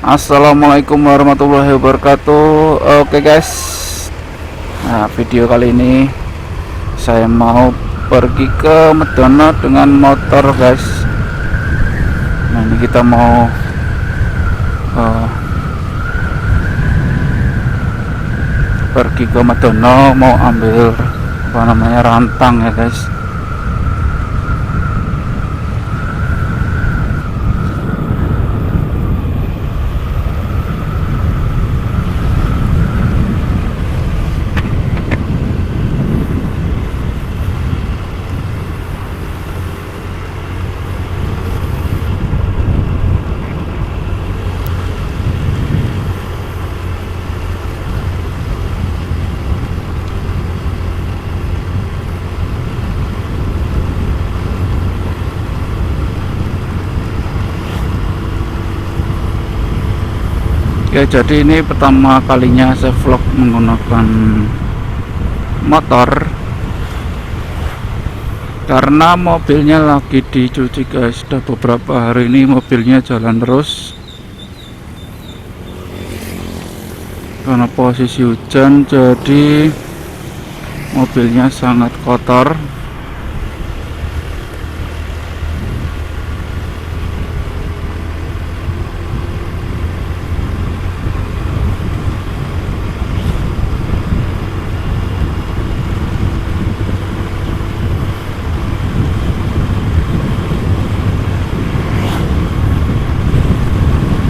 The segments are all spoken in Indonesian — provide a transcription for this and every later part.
Assalamualaikum warahmatullahi wabarakatuh. Oke guys, nah video kali ini saya mau pergi ke Medono dengan motor guys. Nah ini kita mau pergi ke Medono, mau ambil rantang ya guys. Ya, jadi ini pertama kalinya saya vlog menggunakan motor karena mobilnya lagi dicuci guys. Sudah beberapa hari ini mobilnya jalan terus karena posisi hujan, jadi mobilnya sangat kotor.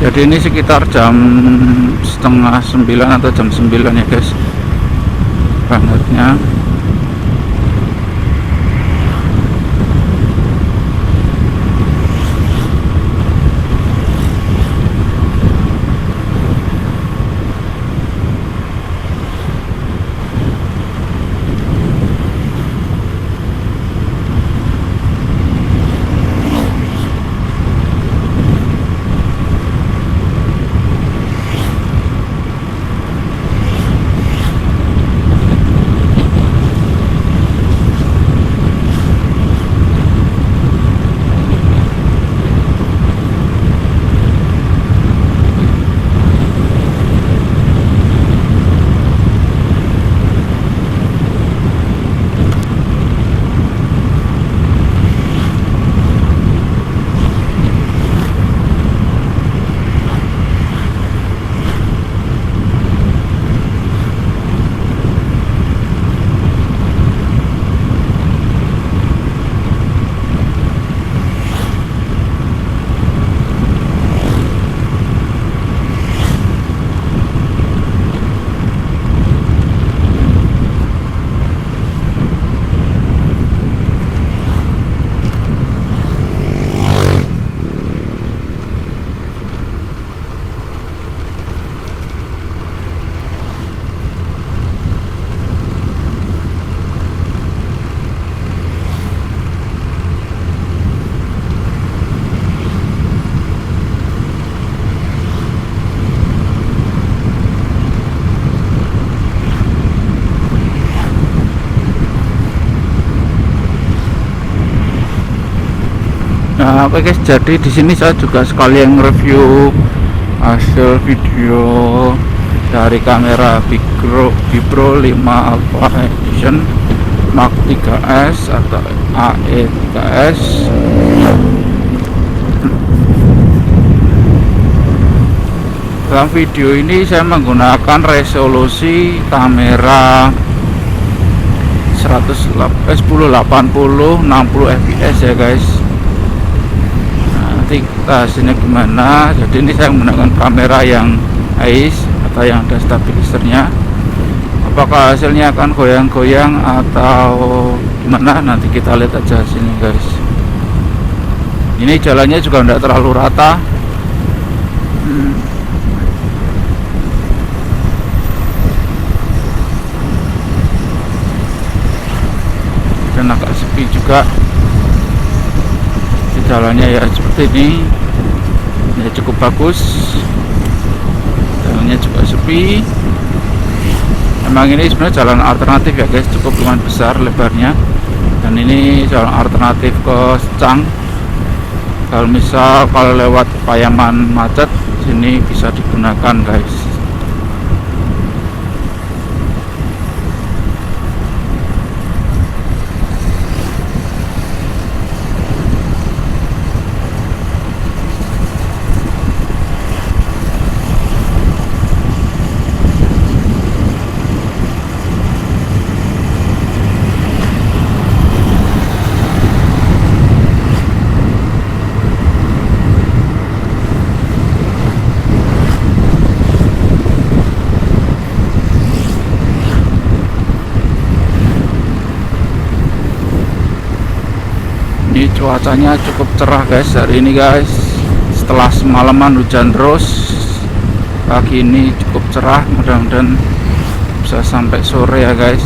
Jadi ini sekitar jam setengah 9 atau jam 9 ya guys bangetnya. Nah, oke guys, jadi di sini saya juga sekalian review hasil video dari kamera Bipro 5 Alpha Edition Mark 3S atau AE 3S. Dalam video ini saya menggunakan resolusi kamera 1080 60 fps ya guys. Nanti kita hasilnya gimana. Jadi ini saya menggunakan kamera yang AIS atau yang ada stabilisernya. Apakah hasilnya akan goyang-goyang atau gimana, nanti kita lihat aja hasilnya guys. Ini jalannya juga tidak terlalu rata. Dan agak sepi juga. Jalannya ya seperti ini ya, cukup bagus. Jalannya juga sepi. Emang ini sebenarnya jalan alternatif ya guys, cukup lumayan besar lebarnya. Dan ini jalan alternatif ke Secang. Kalau misal lewat Payaman macet, sini bisa digunakan guys. Ini cuacanya cukup cerah guys hari ini guys, setelah semalaman hujan terus. Pagi ini cukup cerah, mudah-mudahan bisa sampai sore ya guys.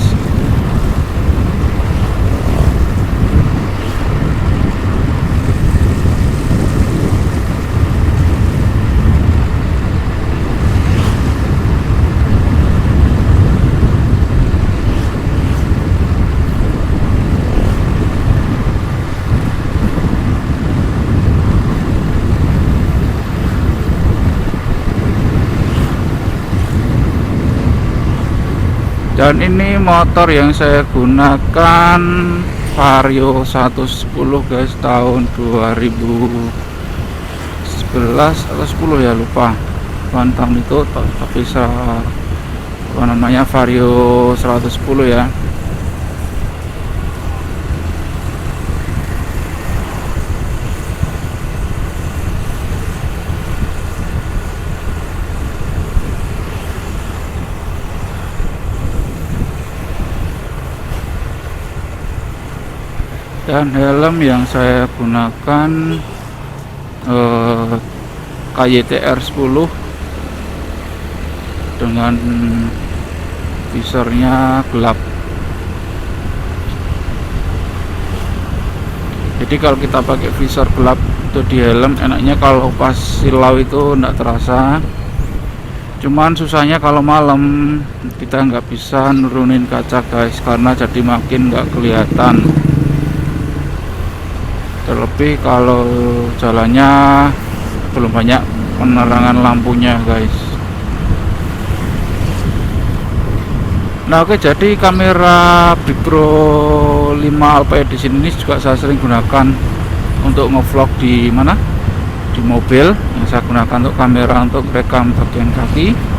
Dan ini motor yang saya gunakan Vario 110 guys, tahun 2011 atau 10 ya, lupa tahun itu, tapi namanya Vario 110 ya. Dan helm yang saya gunakan KYTR 10 dengan visornya gelap. Jadi kalau kita pakai visor gelap itu di helm, enaknya kalau pas silau itu enggak terasa. Cuman susahnya kalau malam kita nggak bisa nurunin kaca guys, karena jadi makin nggak kelihatan. Terlebih kalau jalannya belum banyak penerangan lampunya guys. Nah oke, jadi kamera Big Pro 5 Alpha Edition ini juga saya sering gunakan untuk ngevlog di mana, di mobil. Yang saya gunakan untuk kamera untuk rekam bagian kaki.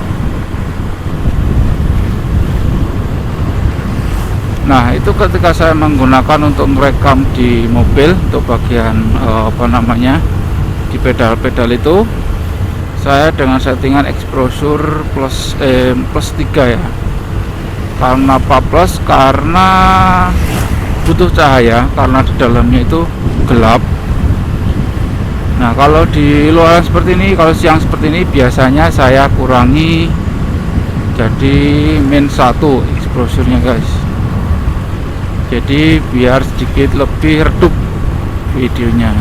Nah itu ketika saya menggunakan untuk merekam di mobil untuk bagian di pedal-pedal itu, saya dengan settingan exposure plus 3 ya. Karena apa plus? Karena butuh cahaya, karena di dalamnya itu gelap. Nah kalau di luar seperti ini, kalau siang seperti ini, biasanya saya kurangi jadi min 1 exposure-nya guys. Jadi biar sedikit lebih redup videonya.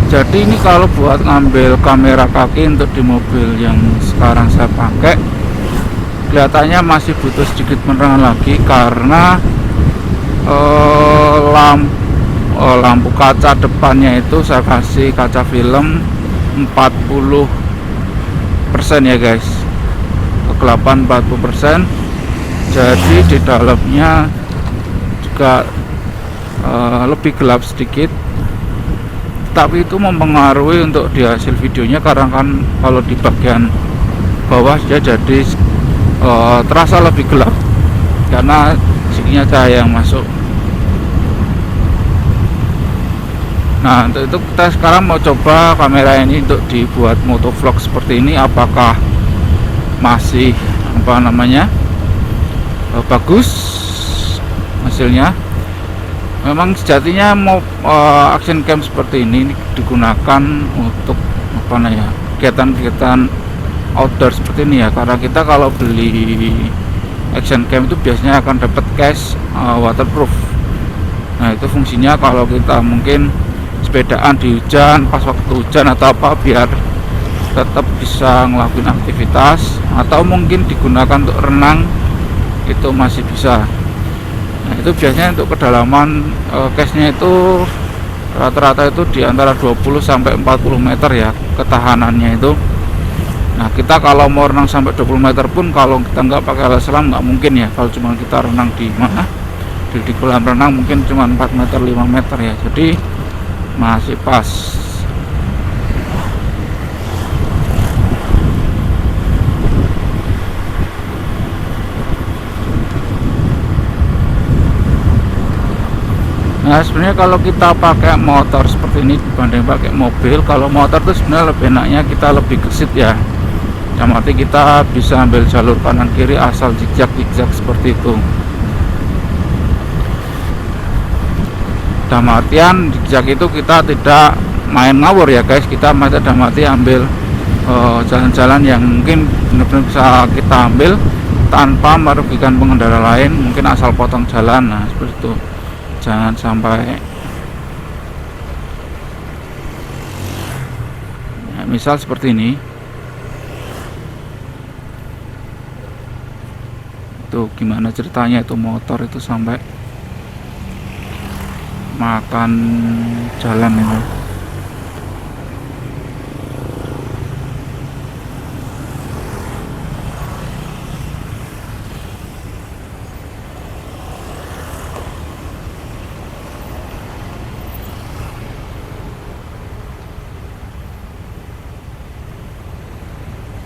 Jadi ini kalau buat ngambil kamera kaki untuk di mobil yang sekarang saya pakai, kelihatannya masih butuh sedikit penerangan lagi, karena lampu kaca depannya itu saya kasih kaca film 40% ya guys, kegelapan 40%. Jadi di dalamnya juga lebih gelap sedikit, tapi itu mempengaruhi untuk di hasil videonya, karena kan kalau di bagian bawah dia jadi terasa lebih gelap karena sedikitnya cahaya yang masuk. Nah untuk itu kita sekarang mau coba kamera ini untuk dibuat motovlog seperti ini, apakah masih bagus hasilnya. Memang sejatinya action cam seperti ini digunakan untuk kegiatan-kegiatan outdoor seperti ini ya, karena kita kalau beli action cam itu biasanya akan dapat case waterproof. Nah itu fungsinya kalau kita mungkin sepedaan di hujan, pas waktu hujan atau apa, biar tetap bisa ngelakuin aktivitas, atau mungkin digunakan untuk renang itu masih bisa. Nah itu biasanya untuk kedalaman case-nya itu rata-rata itu di antara 20 sampai 40 meter ya ketahanannya itu. Nah kita kalau mau renang sampai 20 meter pun kalau kita nggak pakai alat selam nggak mungkin ya. Kalau cuma kita renang di mana di kolam renang mungkin cuma 4 meter 5 meter ya, jadi masih pas. Nah sebenarnya kalau kita pakai motor seperti ini dibanding pakai mobil, kalau motor itu sebenarnya lebih enaknya kita lebih gesit ya, yang arti kita bisa ambil jalur kanan kiri asal zigzag seperti itu. Dalam artian zigzag itu kita tidak main ngawur ya guys, kita dalam arti ambil jalan-jalan yang mungkin benar-benar bisa kita ambil tanpa merugikan pengendara lain, mungkin asal potong jalan. Nah seperti itu, jangan sampai ya, misal seperti ini itu gimana ceritanya itu motor itu sampai makan jalan itu.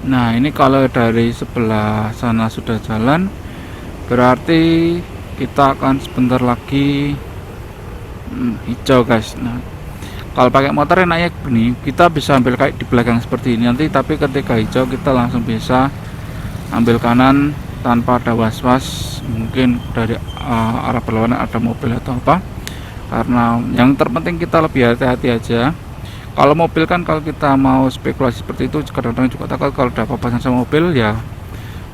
Nah ini kalau dari sebelah sana sudah jalan, berarti kita akan sebentar lagi hijau guys. Nah kalau pakai motor enaknya begini, kita bisa ambil kayak di belakang seperti ini nanti, tapi ketika hijau kita langsung bisa ambil kanan tanpa ada was-was mungkin dari arah berlawanan ada mobil atau apa. Karena yang terpenting kita lebih hati-hati aja. Kalau mobil kan kalau kita mau spekulasi seperti itu kadang-kadang juga takut kalau ada papasan sama mobil ya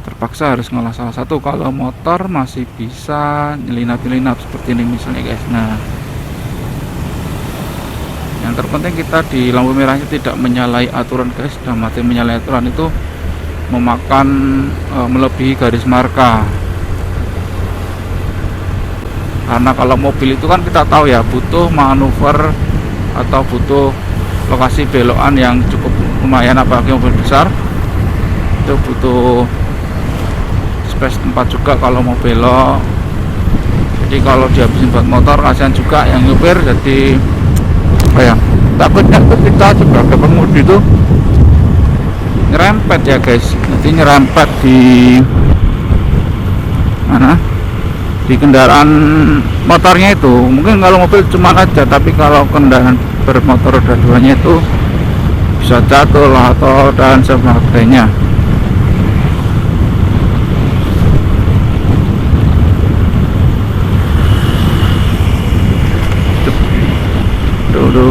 terpaksa harus ngalah salah satu. Kalau motor masih bisa nyelinap seperti ini misalnya guys. Nah yang terpenting kita di lampu merahnya tidak menyalahi aturan guys. Dalam arti menyalahi aturan itu memakan melebihi garis marka. Karena kalau mobil itu kan kita tahu ya butuh manuver atau butuh lokasi belokan yang cukup lumayan, apalagi mobil besar itu butuh space tempat juga kalau mau belok. Jadi kalau dihabisin buat motor kasihan juga yang nyupir. Jadi apa ya, takutnya kita sebagai pengemudi itu nyerempet ya guys. Jadi nyerempet di mana, di kendaraan motornya itu. Mungkin kalau mobil cuma aja, tapi kalau kendaraan bermotor roda duanya itu bisa jatuh lah atau dan sebagainya. Dulu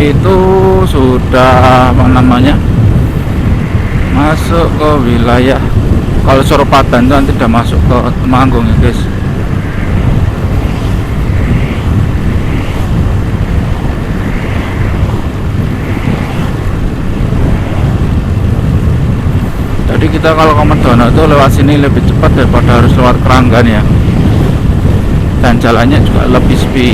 itu sudah apa namanya masuk ke wilayah, kalau Suropatan itu nanti udah masuk ke Temanggung ya guys. Jadi kita kalau ke Medono itu lewat sini lebih cepat daripada harus lewat Keranggan ya, dan jalannya juga lebih sepi.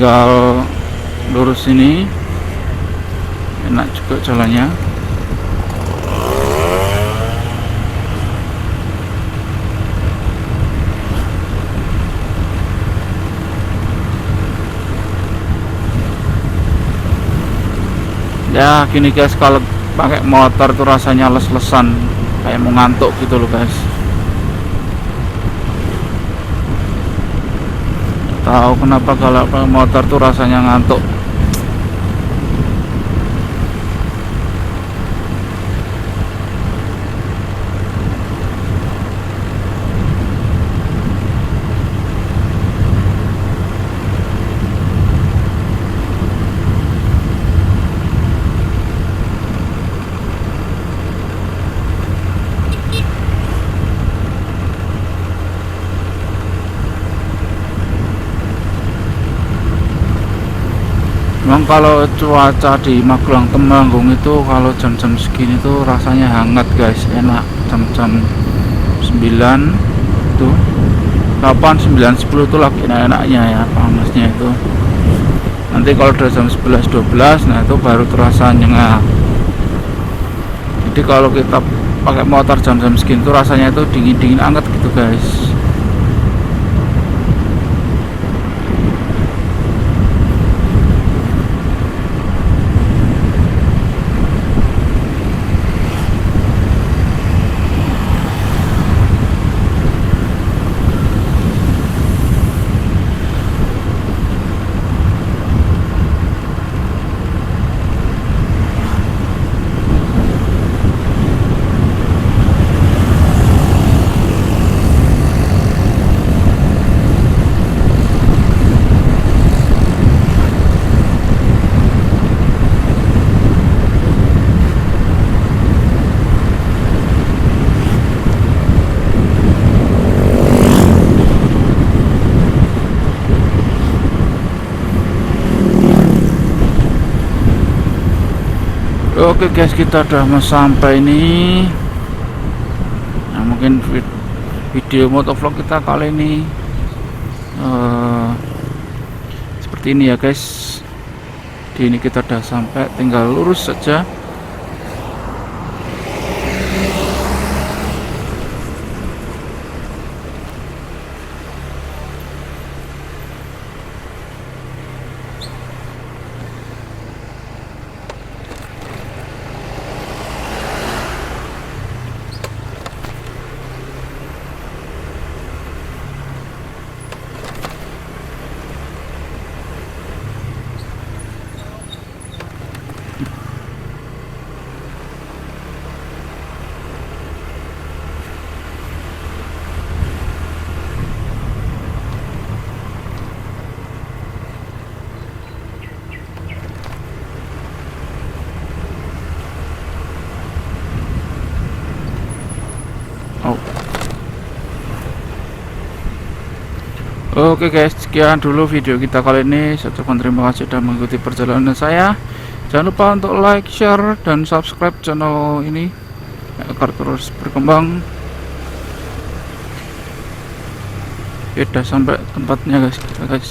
tinggal lurus ini, enak juga jalannya. Ya gini guys, kalau pakai motor tuh rasanya les-lesan, kayak mau ngantuk gitu loh guys. Tahu kenapa kalau pakai motor tuh rasanya ngantuk. Memang kalau cuaca di Magelang Temanggung itu kalau jam-jam segini tuh rasanya hangat guys, enak. Jam-jam 9 tuh 8, 9, 10 tuh lagi enak-enaknya ya, panasnya itu. Nanti kalau udah jam 11, 12, nah itu baru terasa nyengat. Jadi kalau kita pakai motor jam-jam segini tuh rasanya itu dingin-dingin anget gitu guys. Oke guys, kita udah mau sampai nih. Nah mungkin video motovlog kita kali ini seperti ini ya guys. Di ini kita udah sampai, tinggal lurus saja. Oke guys, sekian dulu video kita kali ini. Saya ucapkan terima kasih sudah mengikuti perjalanan saya. Jangan lupa untuk like, share, dan subscribe channel ini agar terus berkembang. Sudah sampai tempatnya guys, kita guys.